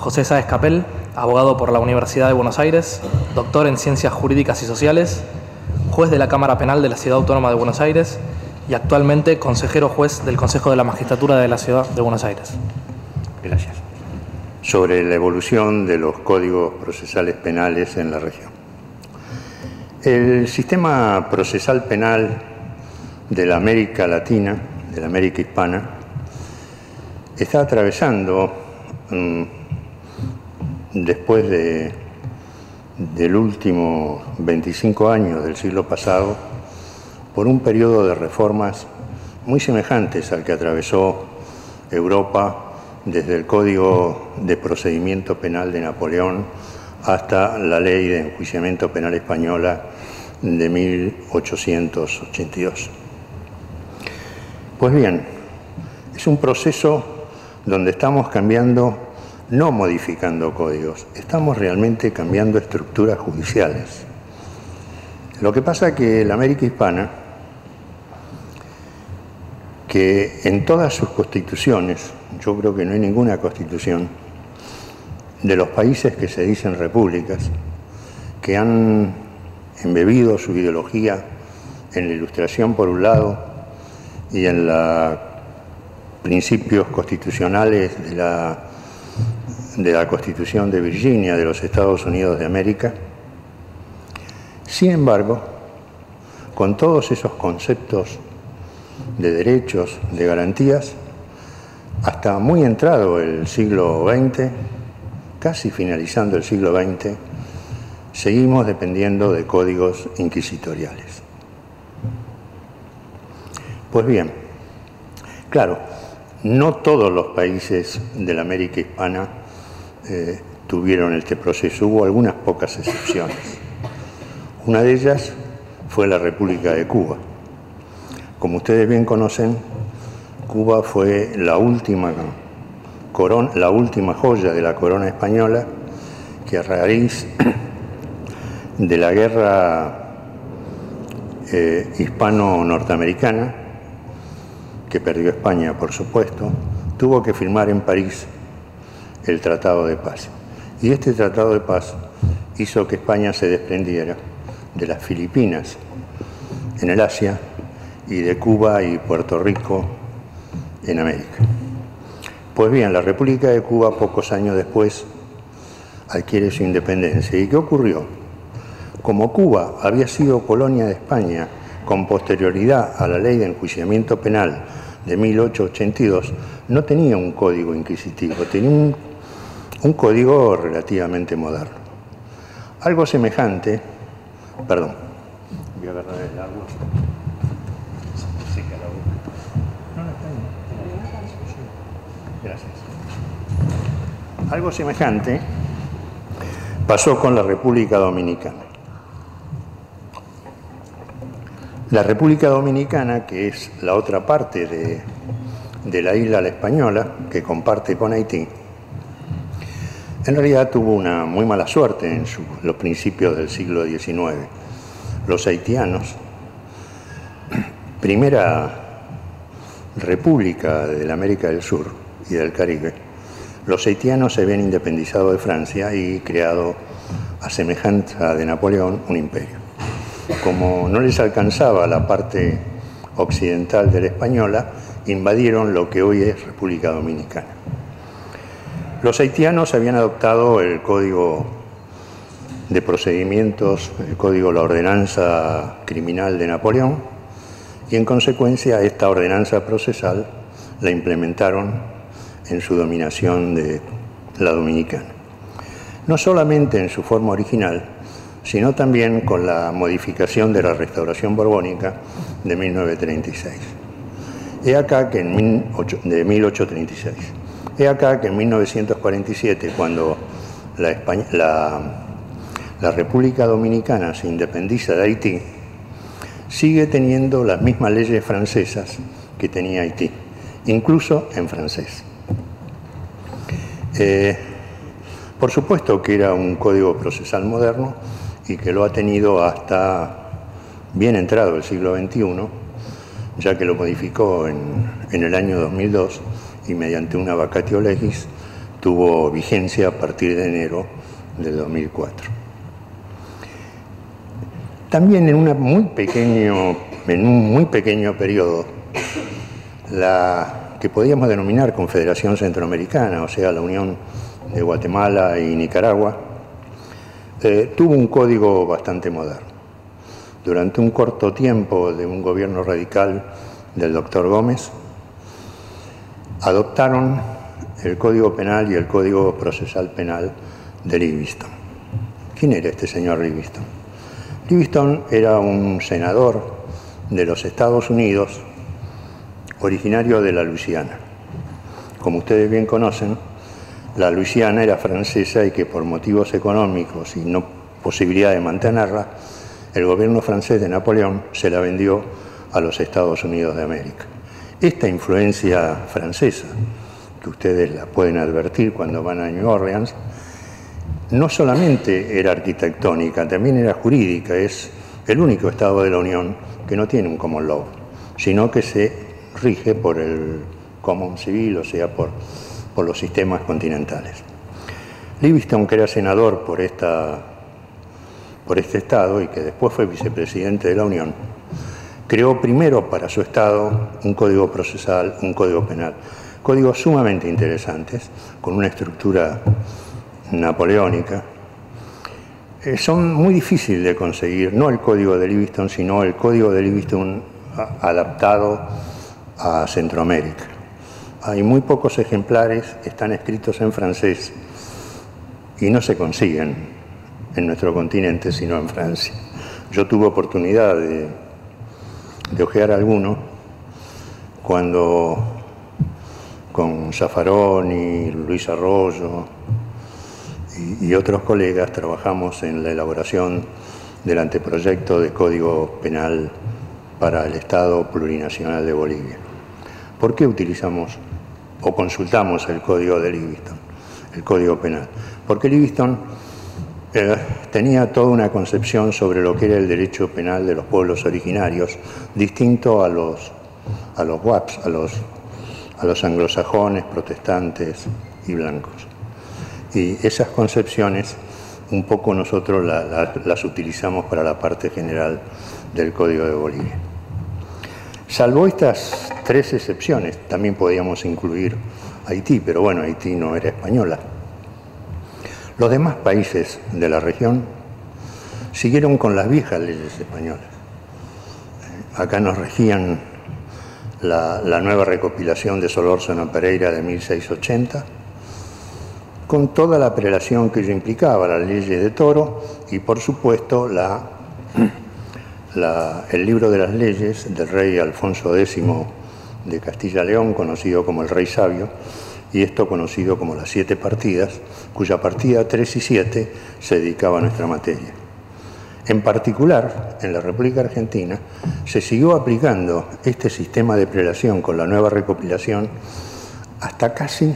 José Sáez Capel, abogado por la Universidad de Buenos Aires, doctor en Ciencias Jurídicas y Sociales, juez de la Cámara Penal de la Ciudad Autónoma de Buenos Aires y actualmente consejero juez del Consejo de la Magistratura de la Ciudad de Buenos Aires. Gracias. Sobre la evolución de los códigos procesales penales en la región. El sistema procesal penal de la América Latina, de la América Hispana, está atravesando, después del último 25 años del siglo pasado, por un periodo de reformas muy semejantes al que atravesó Europa desde el Código de Procedimiento Penal de Napoleón hasta la Ley de Enjuiciamiento Penal Española de 1882. Pues bien, es un proceso donde estamos cambiando, no modificando códigos, estamos realmente cambiando estructuras judiciales. Lo que pasa es que la América Hispana, que en todas sus constituciones, yo creo que no hay ninguna constitución de los países que se dicen repúblicas, que han embebido su ideología en la Ilustración por un lado y en los principios constitucionales de la Constitución de Virginia de los Estados Unidos de América. Sin embargo, con todos esos conceptos de derechos, de garantías, hasta muy entrado el siglo XX, casi finalizando el siglo XX, seguimos dependiendo de códigos inquisitoriales. Pues bien, claro, no todos los países de la América Hispana tuvieron este proceso, hubo algunas pocas excepciones. Una de ellas fue la República de Cuba. Como ustedes bien conocen, Cuba fue la última joya de la corona española que a raíz de la guerra hispano-norteamericana, que perdió España, por supuesto, tuvo que firmar en París el Tratado de Paz. Y este Tratado de Paz hizo que España se desprendiera de las Filipinas en el Asia y de Cuba y Puerto Rico en América. Pues bien, la República de Cuba, pocos años después, adquiere su independencia. ¿Y qué ocurrió? Como Cuba había sido colonia de España con posterioridad a la Ley de Enjuiciamiento Penal de 1882, no tenía un código inquisitivo, tenía un código relativamente moderno. Algo semejante, perdón, voy a agarrar el agua. Gracias. Algo semejante pasó con la República Dominicana. La República Dominicana, que es la otra parte de la isla La Española, que comparte con Haití, en realidad tuvo una muy mala suerte en los principios del siglo XIX. Los haitianos, primera república de la América del Sur y del Caribe, los haitianos se habían independizado de Francia y creado, a semejanza de Napoleón, un imperio. Como no les alcanzaba la parte occidental de la Española, invadieron lo que hoy es República Dominicana. Los haitianos habían adoptado el Código de Procedimientos, el Código, la Ordenanza Criminal de Napoleón, y en consecuencia esta ordenanza procesal la implementaron en su dominación de la Dominicana. No solamente en su forma original, sino también con la modificación de la Restauración Borbónica de 1936. He acá que en 1836. He acá que en 1947, cuando la República Dominicana se independiza de Haití, sigue teniendo las mismas leyes francesas que tenía Haití, incluso en francés. Por supuesto que era un código procesal moderno y que lo ha tenido hasta bien entrado el siglo XXI, ya que lo modificó en el año 2002 y mediante una vacatio legis tuvo vigencia a partir de enero del 2004. También en un muy pequeño periodo, la que podíamos denominar Confederación Centroamericana, o sea, la Unión de Guatemala y Nicaragua, tuvo un código bastante moderno. Durante un corto tiempo de un gobierno radical del doctor Gómez, adoptaron el Código Penal y el Código Procesal Penal de Livingston. ¿Quién era este señor Livingston? Livingston era un senador de los Estados Unidos, originario de la Luisiana. Como ustedes bien conocen, la Luisiana era francesa y que por motivos económicos y no posibilidad de mantenerla, el gobierno francés de Napoleón se la vendió a los Estados Unidos de América. Esta influencia francesa, que ustedes la pueden advertir cuando van a New Orleans, no solamente era arquitectónica, también era jurídica. Es el único estado de la Unión que no tiene un common law, sino que se rige por el common civil, o sea, por los sistemas continentales. Livingston, que era senador por este estado y que después fue vicepresidente de la Unión, creó primero para su estado un código procesal, un código penal, códigos sumamente interesantes, con una estructura napoleónica. Son muy difíciles de conseguir, no el código de Livingston, sino el código de Livingston adaptado a Centroamérica. Hay muy pocos ejemplares, están escritos en francés y no se consiguen en nuestro continente, sino en Francia. Yo tuve oportunidad de hojear alguno cuando con Zaffaroni, Luis Arroyo y otros colegas trabajamos en la elaboración del anteproyecto de Código Penal para el Estado Plurinacional de Bolivia. ¿Por qué utilizamos o consultamos el Código de Livingston, el Código Penal? Porque Livingston tenía toda una concepción sobre lo que era el derecho penal de los pueblos originarios, distinto a los WAPs, a los anglosajones, protestantes y blancos. Y esas concepciones un poco nosotros las utilizamos para la parte general del Código de Bolivia. Salvo estas tres excepciones, también podíamos incluir Haití, pero bueno, Haití no era española. Los demás países de la región siguieron con las viejas leyes españolas. Acá nos regían la nueva recopilación de Solórzano Pereira de 1680, con toda la prelación que ello implicaba, las leyes de Toro y, por supuesto, el libro de las leyes del rey Alfonso X de Castilla-León, conocido como el Rey Sabio, y esto conocido como las 7 partidas, cuya partida 3 y 7 se dedicaba a nuestra materia. En particular, en la República Argentina, se siguió aplicando este sistema de prelación con la nueva recopilación hasta casi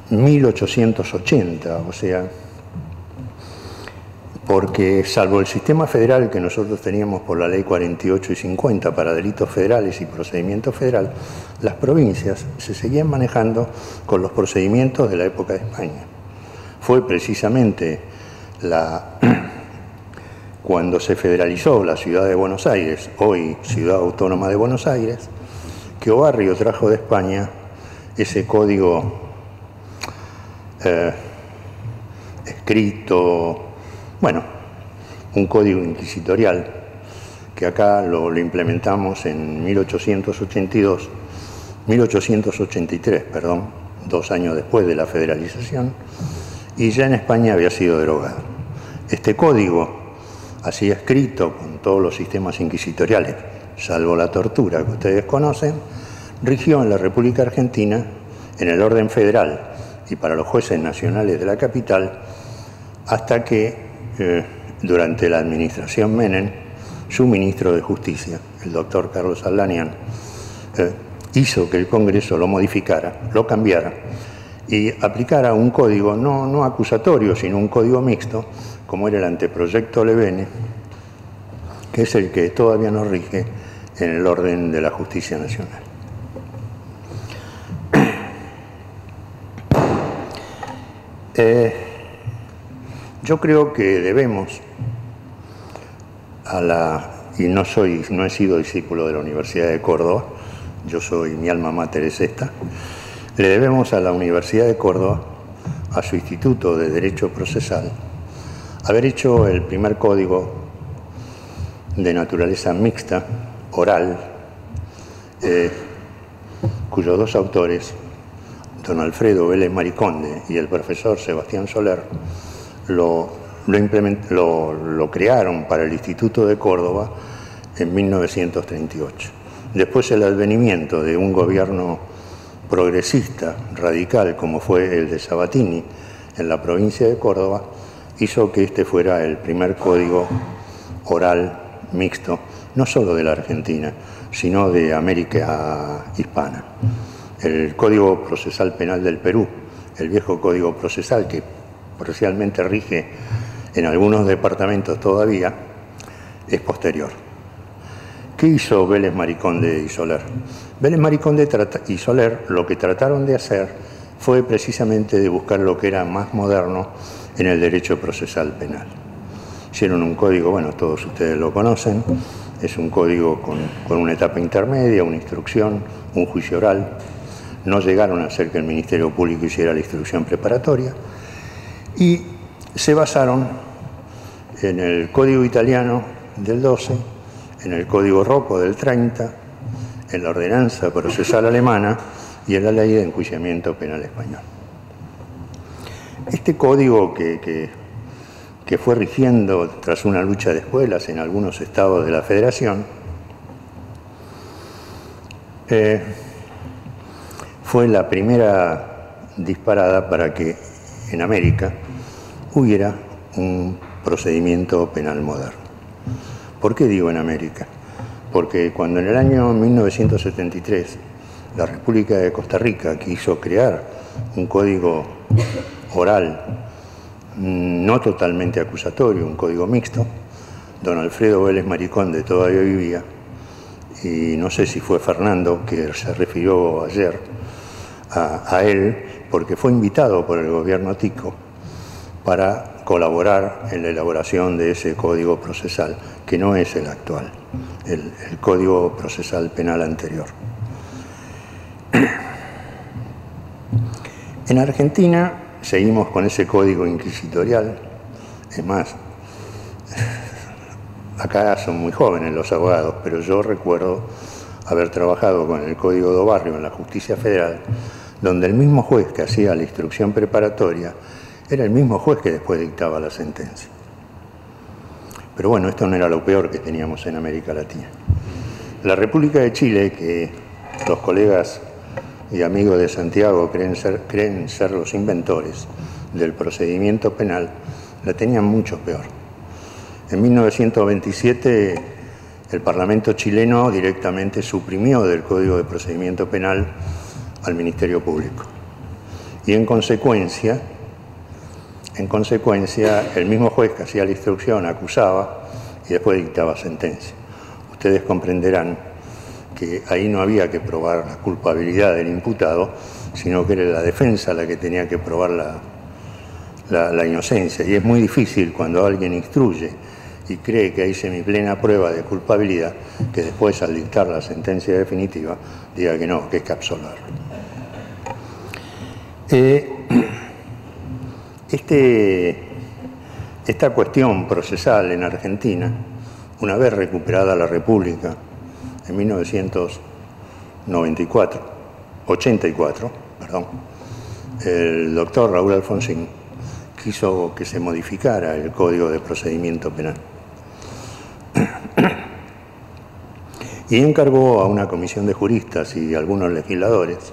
1880, o sea, porque salvo el sistema federal que nosotros teníamos por la ley 48 y 50 para delitos federales y procedimiento federal, las provincias se seguían manejando con los procedimientos de la época de España. Fue precisamente cuando se federalizó la ciudad de Buenos Aires, hoy Ciudad Autónoma de Buenos Aires, que Obarrio trajo de España ese código escrito, bueno, un código inquisitorial, que acá lo implementamos en 1883, 2 años después de la federalización, y ya en España había sido derogado. Este código, así escrito con todos los sistemas inquisitoriales, salvo la tortura que ustedes conocen, rigió en la República Argentina en el orden federal y para los jueces nacionales de la capital, hasta que durante la administración Menem, su ministro de Justicia, el doctor Carlos Aldanian, hizo que el Congreso lo modificara, lo cambiara y aplicara un código no acusatorio, sino un código mixto, como era el anteproyecto Levene, que es el que todavía nos rige en el orden de la justicia nacional. Yo creo que debemos y no he sido discípulo de la Universidad de Córdoba, mi alma mater es esta, le debemos a la Universidad de Córdoba, a su Instituto de Derecho Procesal, haber hecho el primer código de naturaleza mixta, oral, cuyos dos autores, don Alfredo Vélez Mariconde y el profesor Sebastián Soler, lo crearon para el Instituto de Córdoba en 1938. Después el advenimiento de un gobierno progresista, radical, como fue el de Sabatini en la provincia de Córdoba, hizo que este fuera el primer código oral mixto, no solo de la Argentina, sino de América hispana. El Código Procesal Penal del Perú, el viejo Código Procesal que parcialmente rige en algunos departamentos todavía, es posterior. ¿Qué hizo Vélez Mariconde y Soler? Vélez Mariconde y Soler lo que trataron de hacer fue precisamente de buscar lo que era más moderno en el derecho procesal penal. Hicieron un código, bueno, todos ustedes lo conocen, es un código con una etapa intermedia, una instrucción, un juicio oral. No llegaron a hacer que el Ministerio Público hiciera la instrucción preparatoria y se basaron en el Código Italiano del 12, en el Código Rocco del 30, en la Ordenanza Procesal Alemana y en la Ley de Enjuiciamiento Penal Español. Este código que fue rigiendo tras una lucha de escuelas en algunos estados de la Federación, fue la primera disparada para que en América hubiera un procedimiento penal moderno. ¿Por qué digo en América? Porque cuando en el año 1973 la República de Costa Rica quiso crear un código oral no totalmente acusatorio, un código mixto, don Alfredo Vélez Mariconde todavía vivía, y no sé si fue Fernando que se refirió ayer a él, porque fue invitado por el gobierno tico para colaborar en la elaboración de ese código procesal, que no es el actual, el código procesal penal anterior. En Argentina seguimos con ese código inquisitorial. Es más, acá son muy jóvenes los abogados, pero yo recuerdo haber trabajado con el Código do Barrio en la Justicia Federal, donde el mismo juez que hacía la instrucción preparatoria era el mismo juez que después dictaba la sentencia. Pero bueno, esto no era lo peor que teníamos en América Latina. La República de Chile, que los colegas y amigos de Santiago creen ser los inventores del procedimiento penal, la tenían mucho peor. En 1927 el Parlamento chileno directamente suprimió del Código de Procedimiento Penal al Ministerio Público. Y en consecuencia, el mismo juez que hacía la instrucción acusaba y después dictaba sentencia. Ustedes comprenderán que ahí no había que probar la culpabilidad del imputado, sino que era la defensa la que tenía que probar la inocencia. Y es muy difícil cuando alguien instruye y cree que hay semiplena prueba de culpabilidad, que después al dictar la sentencia definitiva diga que no, que hay que absolverlo. Esta cuestión procesal en Argentina, una vez recuperada la República en 1984, el doctor Raúl Alfonsín quiso que se modificara el Código de Procedimiento Penal y encargó a una comisión de juristas y algunos legisladores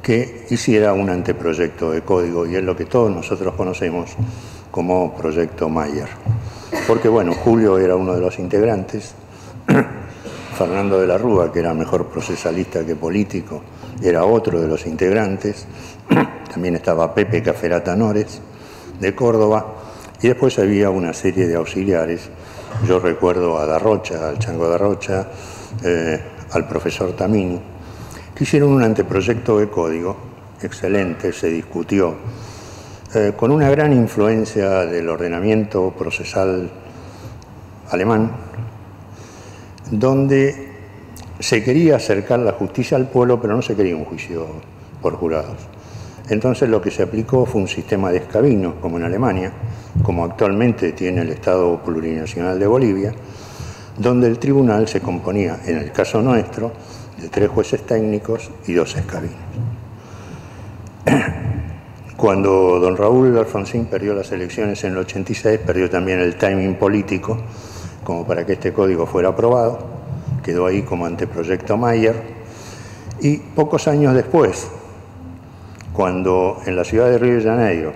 que hiciera un anteproyecto de código, y es lo que todos nosotros conocemos como Proyecto Mayer. Porque bueno, Julio era uno de los integrantes, Fernando de la Rúa, que era mejor procesalista que político, era otro de los integrantes, también estaba Pepe Caferata Nores, de Córdoba, y después había una serie de auxiliares. Yo recuerdo a Darrocha, al Chango Darrocha, al profesor Tamini, que hicieron un anteproyecto de código excelente, se discutió con una gran influencia del ordenamiento procesal alemán, donde se quería acercar la justicia al pueblo, pero no se quería un juicio por jurados. Entonces lo que se aplicó fue un sistema de escabinos, como en Alemania, como actualmente tiene el Estado Plurinacional de Bolivia, donde el tribunal se componía, en el caso nuestro, de 3 jueces técnicos y 2 escabinos. Cuando don Raúl Alfonsín perdió las elecciones en el 86, perdió también el timing político, como para que este código fuera aprobado, quedó ahí como anteproyecto Mayer, y pocos años después, cuando en la ciudad de Río de Janeiro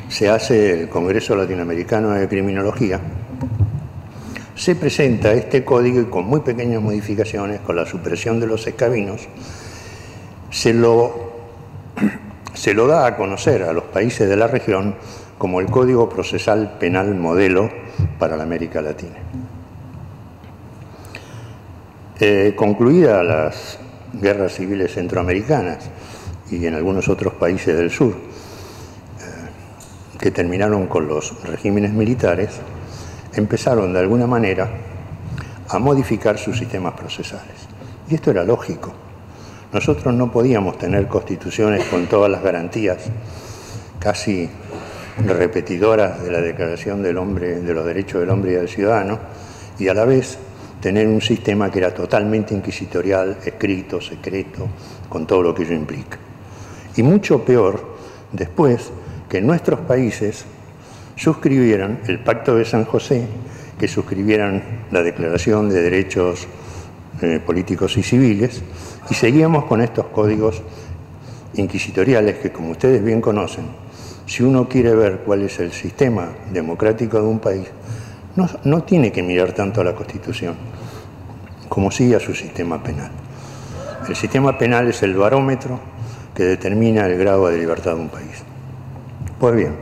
se hace el Congreso Latinoamericano de Criminología, se presenta este código y con muy pequeñas modificaciones, con la supresión de los escabinos, se lo da a conocer a los países de la región como el Código Procesal Penal Modelo para la América Latina. Concluidas las guerras civiles centroamericanas y en algunos otros países del sur, que terminaron con los regímenes militares, empezaron de alguna manera a modificar sus sistemas procesales. Y esto era lógico. Nosotros no podíamos tener constituciones con todas las garantías casi repetidoras de la Declaración del Hombre, de los Derechos del Hombre y del Ciudadano, y a la vez tener un sistema que era totalmente inquisitorial, escrito, secreto, con todo lo que ello implica. Y mucho peor, después que nuestros países suscribieran el Pacto de San José, que suscribieran la Declaración de Derechos Políticos y Civiles, y seguíamos con estos códigos inquisitoriales que, como ustedes bien conocen, si uno quiere ver cuál es el sistema democrático de un país, no tiene que mirar tanto a la Constitución, como sí a su sistema penal. El sistema penal es el barómetro que determina el grado de libertad de un país. Pues bien,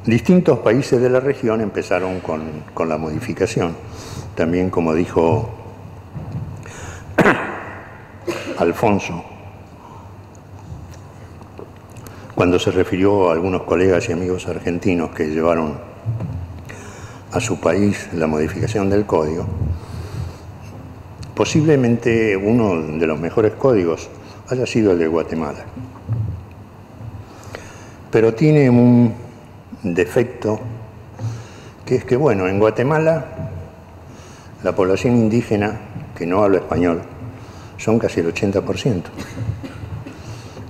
distintos países de la región empezaron con la modificación. También, como dijo Alfonso, cuando se refirió a algunos colegas y amigos argentinos que llevaron a su país la modificación del código, posiblemente uno de los mejores códigos haya sido el de Guatemala. Pero tiene un defecto, que es que, bueno, en Guatemala la población indígena que no habla español son casi el 80%.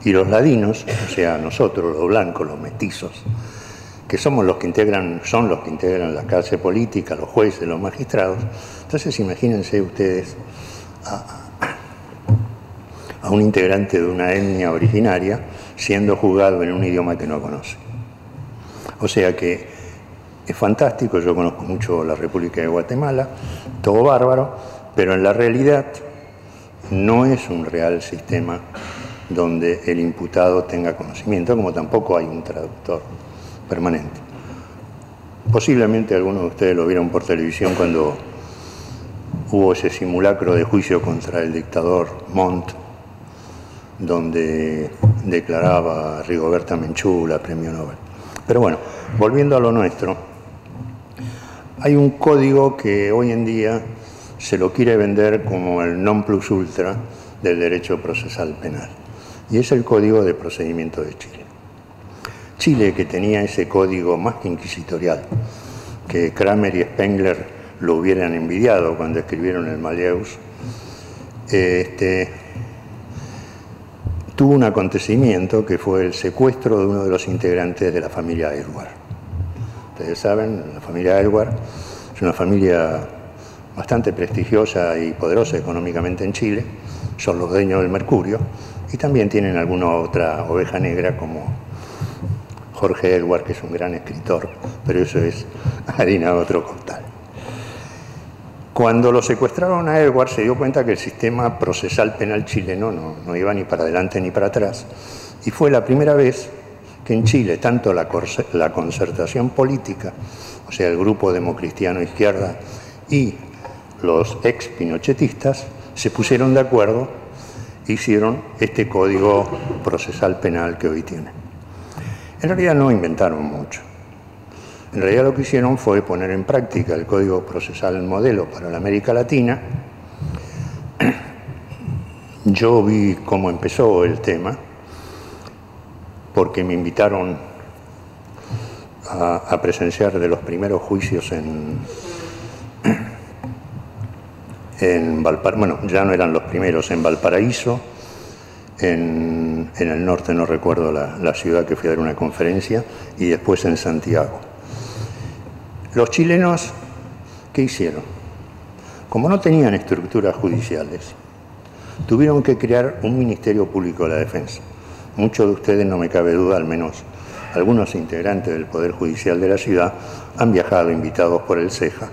Y los ladinos, o sea, nosotros, los blancos, los mestizos, que somos los que integran, son los que integran la clase política, los jueces, los magistrados. Entonces, imagínense ustedes a un integrante de una etnia originaria siendo juzgado en un idioma que no conoce. O sea que es fantástico, yo conozco mucho la República de Guatemala, todo bárbaro, pero en la realidad no es un real sistema donde el imputado tenga conocimiento, como tampoco hay un traductor permanente. Posiblemente algunos de ustedes lo vieron por televisión cuando hubo ese simulacro de juicio contra el dictador Montt, donde declaraba a Rigoberta Menchú la premio Nobel. Pero bueno, volviendo a lo nuestro, hay un código que hoy en día se lo quiere vender como el non plus ultra del derecho procesal penal, y es el Código de Procedimiento de Chile. Chile, que tenía ese código más que inquisitorial, que Kramer y Spengler lo hubieran envidiado cuando escribieron el Malleus, tuvo un acontecimiento que fue el secuestro de uno de los integrantes de la familia Aylward. Ustedes saben, la familia Aylward es una familia bastante prestigiosa y poderosa económicamente en Chile, son los dueños del Mercurio, y también tienen alguna otra oveja negra como Jorge Aylward, que es un gran escritor, pero eso es harina de otro costal. Cuando lo secuestraron a Aylward se dio cuenta que el sistema procesal penal chileno no iba ni para adelante ni para atrás, y fue la primera vez que en Chile tanto la concertación política, o sea, el grupo democristiano izquierda, y los ex pinochetistas se pusieron de acuerdo hicieron este Código Procesal Penal que hoy tiene. En realidad no inventaron mucho. En realidad lo que hicieron fue poner en práctica el Código Procesal Modelo para la América Latina. Yo vi cómo empezó el tema, porque me invitaron a presenciar de los primeros juicios en Valparaíso, bueno, ya no eran los primeros, en Valparaíso, en el norte, no recuerdo la ciudad que fui a dar una conferencia, y después en Santiago. Los chilenos, ¿qué hicieron? Como no tenían estructuras judiciales, tuvieron que crear un Ministerio Público de la Defensa. Muchos de ustedes, no me cabe duda, al menos algunos integrantes del Poder Judicial de la ciudad, han viajado invitados por el CEJA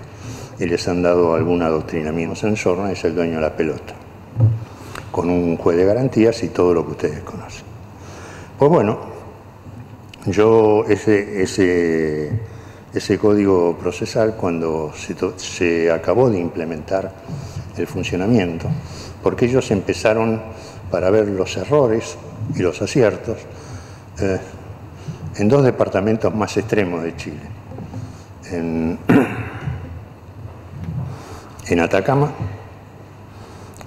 y les han dado algún adoctrinamiento. Sansorno es el dueño de la pelota, con un juez de garantías y todo lo que ustedes conocen. Pues bueno, yo ese código procesal, cuando se acabó de implementar el funcionamiento, porque ellos empezaron para ver los errores y los aciertos en dos departamentos más extremos de Chile, en Atacama,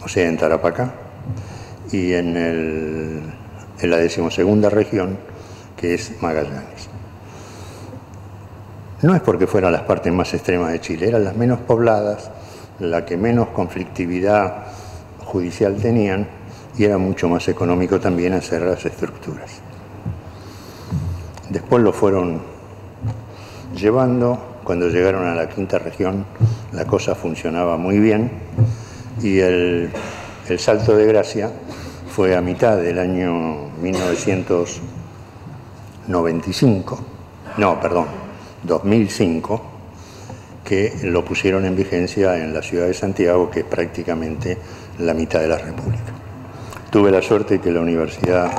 o sea, en Tarapacá, y en la 12ª región, que es Magallanes. No es porque fueran las partes más extremas de Chile, eran las menos pobladas, las que menos conflictividad judicial tenían, y era mucho más económico también hacer las estructuras. Después lo fueron llevando. Cuando llegaron a la 5ª región, la cosa funcionaba muy bien, y el salto de gracia fue a mitad del año 2005, que lo pusieron en vigencia en la ciudad de Santiago, que es prácticamente la mitad de la República. Tuve la suerte de que la Universidad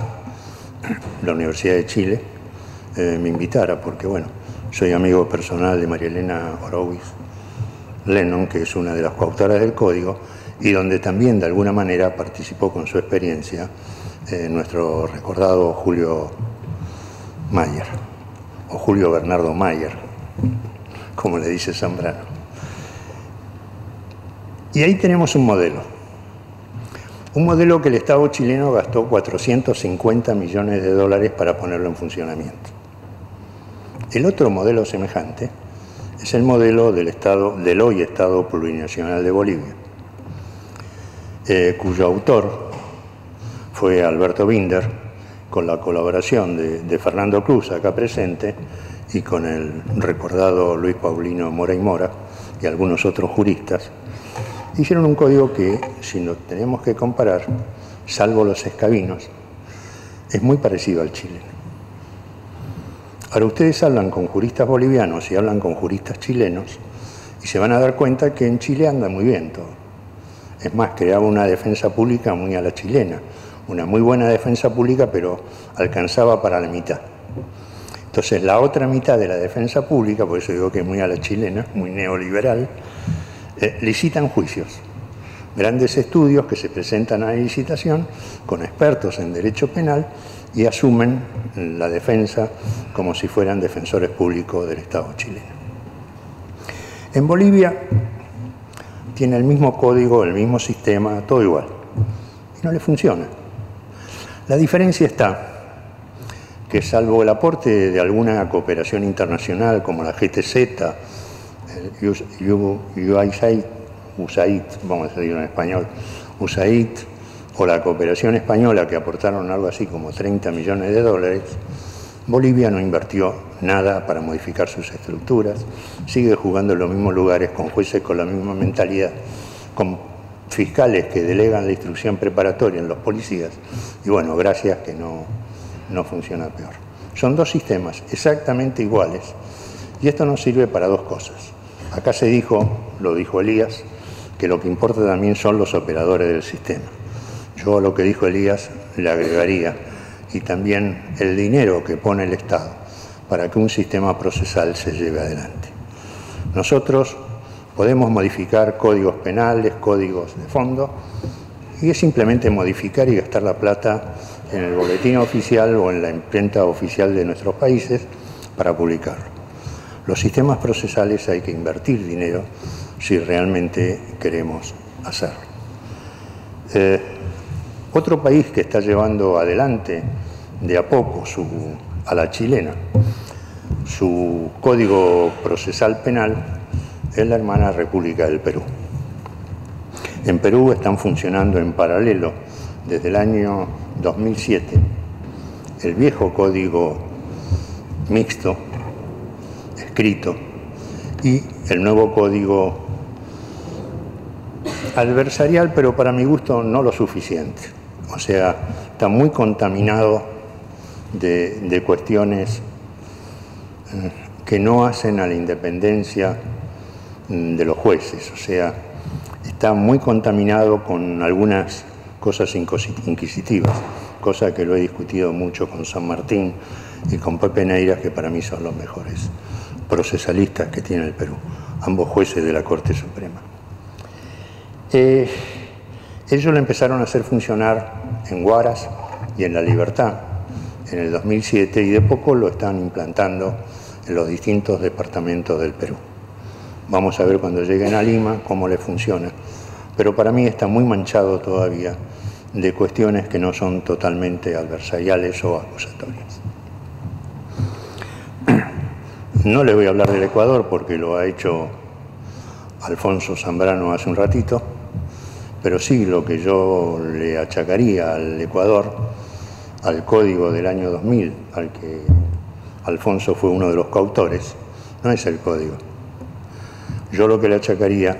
de Chile me invitara, porque bueno, soy amigo personal de María Elena Horowitz Lennon, que es una de las coautoras del código, y donde también de alguna manera participó con su experiencia nuestro recordado Julio Mayer, o Julio Bernardo Mayer, como le dice Zambrano. Y ahí tenemos un modelo que el Estado chileno gastó 450 millones de dólares para ponerlo en funcionamiento. El otro modelo semejante es el modelo del hoy Estado Plurinacional de Bolivia, cuyo autor fue Alberto Binder, con la colaboración de Fernando Cruz, acá presente, y con el recordado Luis Paulino Mora y Mora y algunos otros juristas. Hicieron un código que, si nos tenemos que comparar, salvo los escabinos, es muy parecido al chileno. Ahora ustedes hablan con juristas bolivianos y hablan con juristas chilenos y se van a dar cuenta que en Chile anda muy bien todo. Es más, creaba una defensa pública muy a la chilena, una muy buena defensa pública, pero alcanzaba para la mitad. Entonces la otra mitad de la defensa pública, por eso digo que es muy a la chilena, muy neoliberal, licitan juicios. Grandes estudios que se presentan a la licitación con expertos en derecho penal y asumen la defensa como si fueran defensores públicos del Estado chileno. En Bolivia tiene el mismo código, el mismo sistema, todo igual, y no le funciona. La diferencia está que, salvo el aporte de alguna cooperación internacional como la GTZ, USAID, vamos a decirlo en español, USAID, o la cooperación española, que aportaron algo así como 30 millones de dólares, Bolivia no invirtió nada para modificar sus estructuras, sigue jugando en los mismos lugares con jueces con la misma mentalidad, con fiscales que delegan la instrucción preparatoria en los policías, y bueno, gracias que no funciona peor. Son dos sistemas exactamente iguales, y esto nos sirve para dos cosas. Acá se dijo, lo dijo Elías, que lo que importa también son los operadores del sistema. Yo a lo que dijo Elías le agregaría, y también el dinero que pone el Estado para que un sistema procesal se lleve adelante. Nosotros podemos modificar códigos penales, códigos de fondo, y es simplemente modificar y gastar la plata en el boletín oficial o en la imprenta oficial de nuestros países para publicarlo. Los sistemas procesales hay que invertir dinero si realmente queremos hacerlo. Otro país que está llevando adelante de a poco a la chilena su código procesal penal es la hermana República del Perú. En Perú están funcionando en paralelo desde el año 2007 el viejo código mixto escrito y el nuevo código adversarial, pero para mi gusto no lo suficiente. O sea, está muy contaminado de cuestiones que no hacen a la independencia de los jueces. O sea, está muy contaminado con algunas cosas inquisitivas, cosa que lo he discutido mucho con San Martín y con Pepe Neiras, que para mí son los mejores procesalistas que tiene el Perú, ambos jueces de la Corte Suprema. Ellos lo empezaron a hacer funcionar en Huaraz y en La Libertad en el 2007 y de poco lo están implantando en los distintos departamentos del Perú. Vamos a ver cuando lleguen a Lima cómo les funciona, pero para mí está muy manchado todavía de cuestiones que no son totalmente adversariales o acusatorias. No les voy a hablar del Ecuador porque lo ha hecho Alfonso Zambrano hace un ratito, pero sí lo que yo le achacaría al Ecuador, al código del año 2000, al que Alfonso fue uno de los coautores, no es el código. Yo lo que le achacaría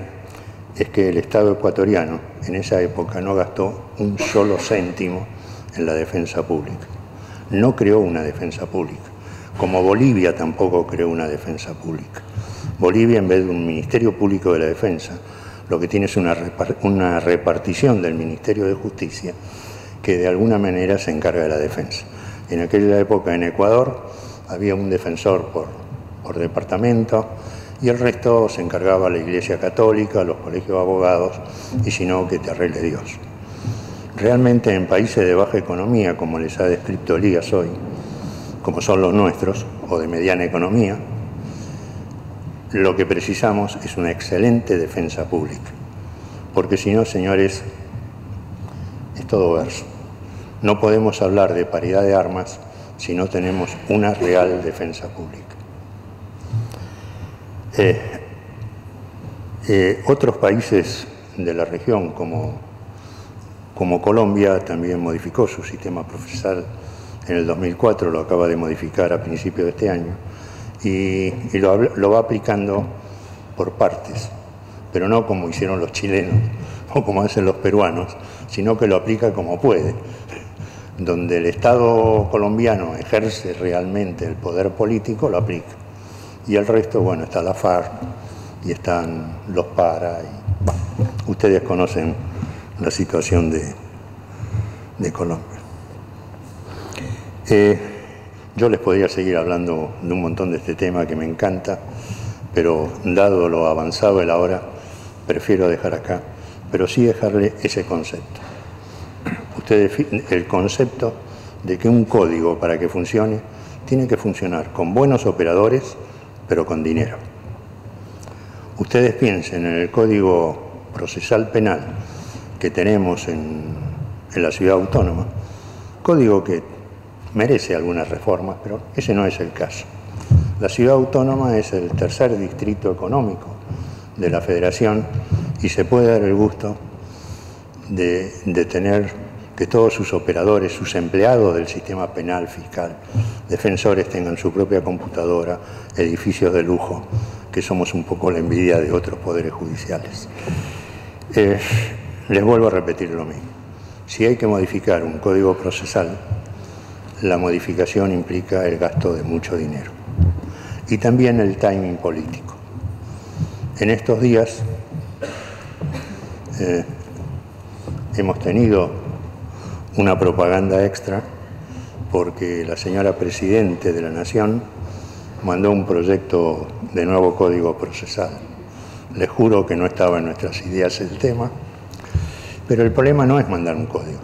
es que el Estado ecuatoriano en esa época no gastó un solo céntimo en la defensa pública. No creó una defensa pública, como Bolivia tampoco creó una defensa pública. Bolivia, en vez de un Ministerio Público de la Defensa, lo que tiene es una repartición del Ministerio de Justicia que de alguna manera se encarga de la defensa. En aquella época en Ecuador había un defensor por departamento y el resto se encargaba la Iglesia Católica, los colegios de abogados y si no, que te arregle Dios. Realmente en países de baja economía, como les ha descrito Elías hoy, como son los nuestros, o de mediana economía, lo que precisamos es una excelente defensa pública. Porque si no, señores, es todo verso. No podemos hablar de paridad de armas si no tenemos una real defensa pública. Otros países de la región, como Colombia, también modificó su sistema procesal en el 2004, lo acaba de modificar a principios de este año, y lo va aplicando por partes, pero no como hicieron los chilenos o como hacen los peruanos, sino que lo aplica como puede. Donde el Estado colombiano ejerce realmente el poder político, lo aplica. Y el resto, bueno, está la FARC y están los PARA. Ustedes conocen la situación de Colombia. Yo les podría seguir hablando de un montón de este tema que me encanta, pero dado lo avanzado de la hora, prefiero dejar acá, pero sí dejarle ese concepto. El concepto de que un código, para que funcione, tiene que funcionar con buenos operadores, pero con dinero. Ustedes piensen en el Código Procesal Penal que tenemos en la Ciudad Autónoma, código que merece algunas reformas, pero ese no es el caso. La Ciudad Autónoma es el tercer distrito económico de la Federación y se puede dar el gusto de tener que todos sus operadores, sus empleados del sistema penal, fiscal, defensores tengan su propia computadora, edificios de lujo, que somos un poco la envidia de otros poderes judiciales. Les vuelvo a repetir lo mismo. Si hay que modificar un código procesal, la modificación implica el gasto de mucho dinero y también el timing político. En estos días hemos tenido una propaganda extra porque la señora Presidente de la Nación mandó un proyecto de nuevo código procesal. Les juro que no estaba en nuestras ideas el tema, Pero el problema no es mandar un código,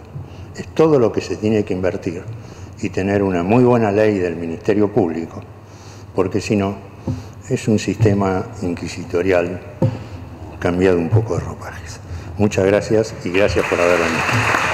es todo lo que se tiene que invertir y tener una muy buena ley del Ministerio Público, porque si no, es un sistema inquisitorial cambiado un poco de ropajes. Muchas gracias y gracias por haber venido.